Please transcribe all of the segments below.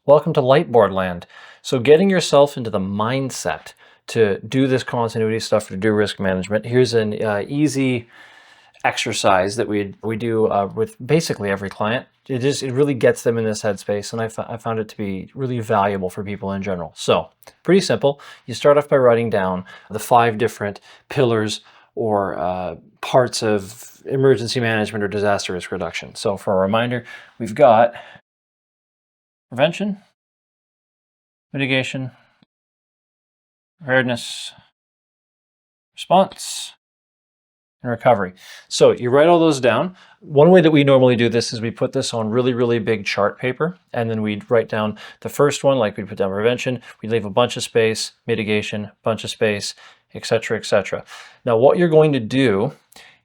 Welcome to Lightboard Land. So getting yourself into the mindset to do this continuity stuff, to do risk management, here's an easy exercise that we do with basically every client. It really gets them in this headspace, and I found it to be really valuable for people in general. So pretty simple. You start off by writing down the 5 different pillars or parts of emergency management or disaster risk reduction. So for a reminder, we've got prevention, mitigation, preparedness, response, and recovery. So you write all those down. One way that we normally do this is we put this on really, really big chart paper, and then we'd write down the first one, like we'd put down prevention, we'd leave a bunch of space, mitigation, bunch of space, etc., etc. Now, what you're going to do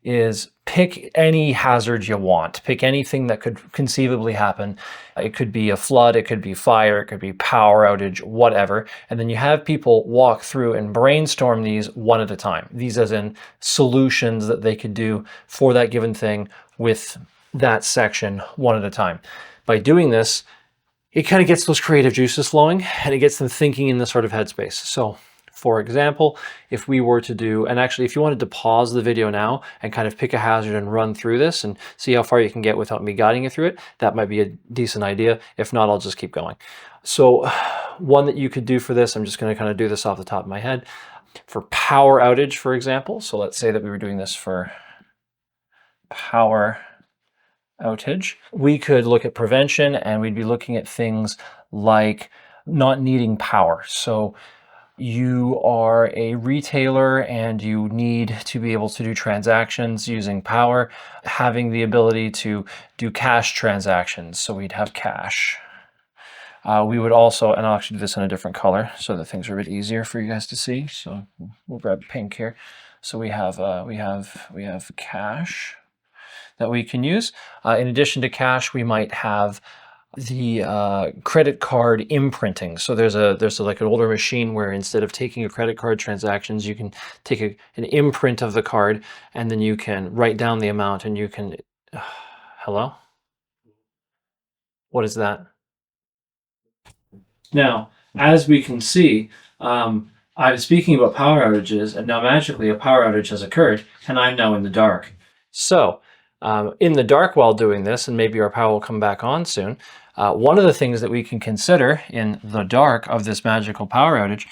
is pick any hazard you want. Pick anything that could conceivably happen. It could be a flood, it could be fire, it could be power outage, whatever. And then you have people walk through and brainstorm these one at a time. These as in solutions that they could do for that given thing with that section one at a time. By doing this, it kind of gets those creative juices flowing and it gets them thinking in this sort of headspace. So for example, if we were to do, and actually if you wanted to pause the video now and kind of pick a hazard and run through this and see how far you can get without me guiding you through it, that might be a decent idea. If not, I'll just keep going. So one that you could do for this, I'm just going to kind of do this off the top of my head. For power outage, for example, so let's say that we were doing this for power outage, we could look at prevention and we'd be looking at things like not needing power. So you are a retailer and you need to be able to do transactions using power, having the ability to do cash transactions. So we'd have cash. We would also, and I'll actually do this in a different color so that things are a bit easier for you guys to see. So we'll grab pink here. So we have cash that we can use. In addition to cash, we might have the credit card imprinting. So there's like an older machine where instead of taking a credit card transactions, you can take an imprint of the card and then you can write down the amount and you can, hello? What is that? Now, as we can see, I'm speaking about power outages and now magically a power outage has occurred and I'm now in the dark. So in the dark while doing this, and maybe our power will come back on soon, one of the things that we can consider in the dark of this magical power outage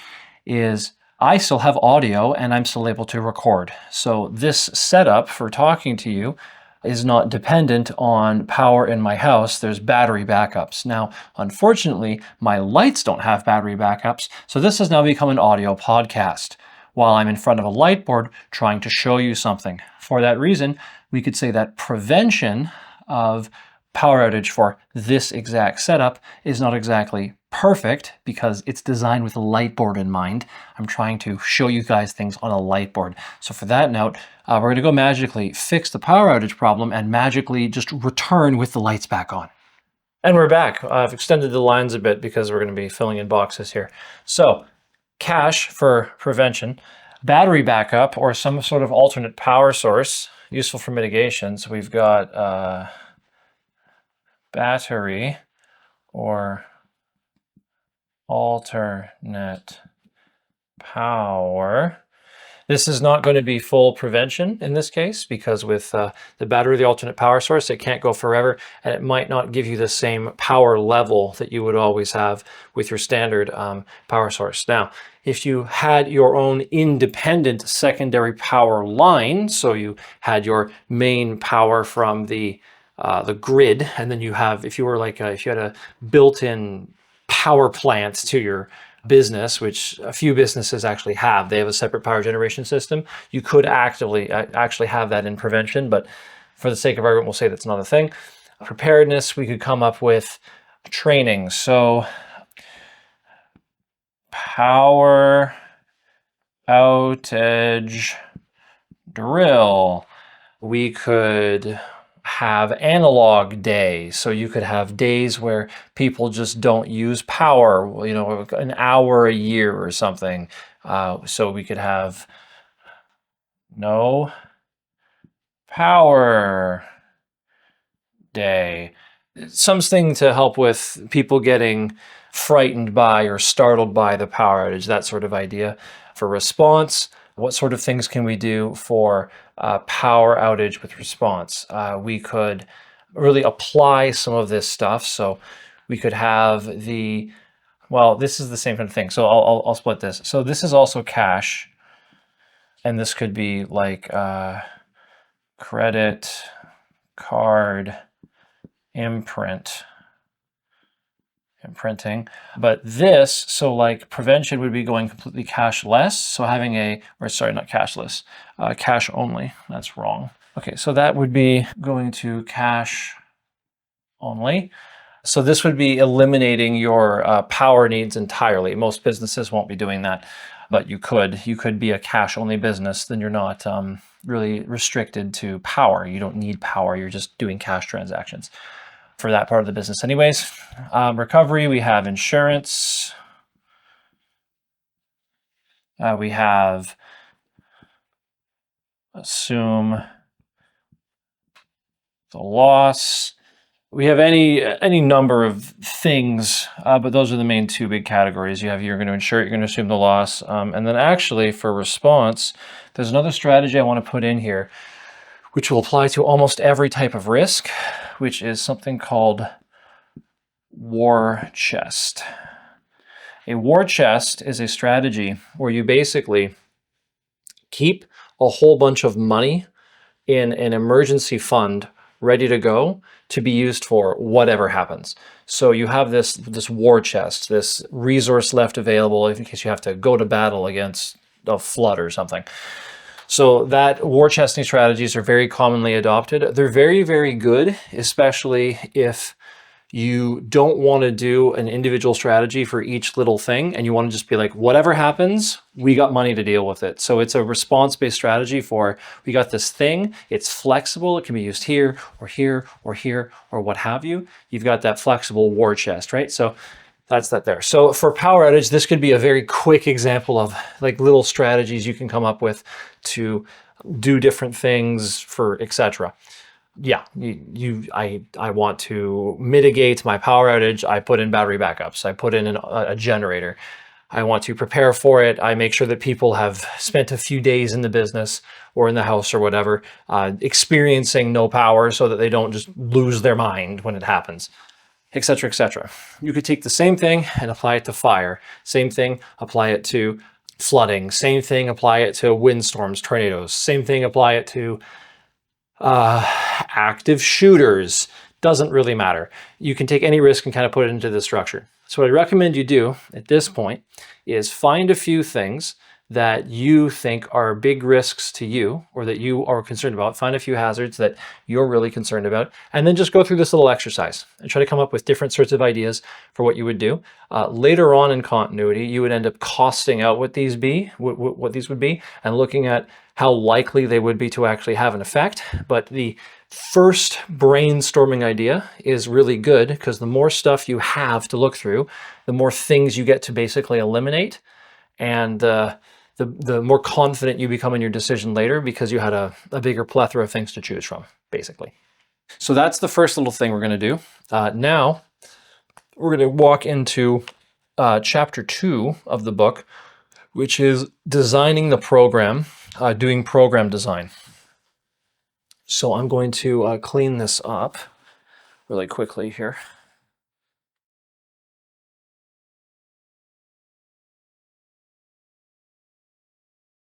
is I still have audio and I'm still able to record. So this setup for talking to you is not dependent on power in my house. There's battery backups. Now, unfortunately, my lights don't have battery backups, so this has now become an audio podcast while I'm in front of a light board trying to show you something. For that reason, we could say that prevention of power outage for this exact setup is not exactly perfect because it's designed with a light board in mind. I'm trying to show you guys things on a light board. So for that note, we're going to go magically fix the power outage problem and magically just return with the lights back on. And we're back. I've extended the lines a bit because we're going to be filling in boxes here. So cash for prevention, battery backup or some sort of alternate power source, useful for mitigation. So we've got battery or alternate power. This is not going to be full prevention in this case because with the battery, the alternate power source, it can't go forever and it might not give you the same power level that you would always have with your standard power source. Now, if you had your own independent secondary power line, so you had your main power from the grid, and then you have, if you were like, if you had a built-in power plant to your business, which a few businesses actually have, they have a separate power generation system. You could actually have that in prevention, but for the sake of argument, we'll say that's not a thing. Preparedness, we could come up with training. So power outage drill. We could have analog day. So you could have days where people just don't use power, you know, an hour a year or something. So we could have no power day. something to help with people getting frightened by or startled by the power outage, that sort of idea. For response, what sort of things can we do for power outage with response? We could really apply some of this stuff. So we could have well, this is the same kind of thing. So I'll split this. So this is also cash. And this could be like credit card imprinting. But this, so like prevention would be going completely cashless. So having not cashless, cash only. That's wrong. Okay, so that would be going to cash only. So this would be eliminating your power needs entirely. Most businesses won't be doing that, but you could be a cash only business. Then you're not really restricted to power. You don't need power. You're just doing cash transactions for that part of the business anyways. Recovery, we have insurance. We have assume the loss. We have any number of things, but those are the main two big categories. You're going to insure it, you're going to assume the loss. And then actually for response, there's another strategy I want to put in here, which will apply to almost every type of risk, which is something called war chest. A war chest is a strategy where you basically keep a whole bunch of money in an emergency fund ready to go to be used for whatever happens. So you have this war chest, this resource left available in case you have to go to battle against a flood or something. So that war chesting strategies are very commonly adopted. They're very, very good, especially if you don't want to do an individual strategy for each little thing and you want to just be like, whatever happens, we got money to deal with it. So it's a response-based strategy for, we got this thing, it's flexible, it can be used here or here or here or what have you. You've got that flexible war chest, right? So that's that there. So for power outage, this could be a very quick example of like little strategies you can come up with to do different things for etc. Yeah, I want to mitigate my power outage. I put in battery backups. I put in a generator. I want to prepare for it. I make sure that people have spent a few days in the business or in the house or whatever, experiencing no power so that they don't just lose their mind when it happens, etc., etc. You could take the same thing and apply it to fire. Same thing, apply it to flooding. Same thing, apply it to windstorms, tornadoes. Same thing, apply it to active shooters. Doesn't really matter. You can take any risk and kind of put it into the structure. So what I recommend you do at this point is find a few things that you think are big risks to you or that you are concerned about. Find a few hazards that you're really concerned about, and then just go through this little exercise and try to come up with different sorts of ideas for what you would do. Later on in continuity, you would end up costing out what these would be, and looking at how likely they would be to actually have an effect. But the first brainstorming idea is really good because the more stuff you have to look through, the more things you get to basically eliminate, and the more confident you become in your decision later because you had a bigger plethora of things to choose from, basically. So that's the first little thing we're going to do. Now, we're going to walk into chapter 2 of the book, which is designing the program, doing program design. So I'm going to clean this up really quickly here.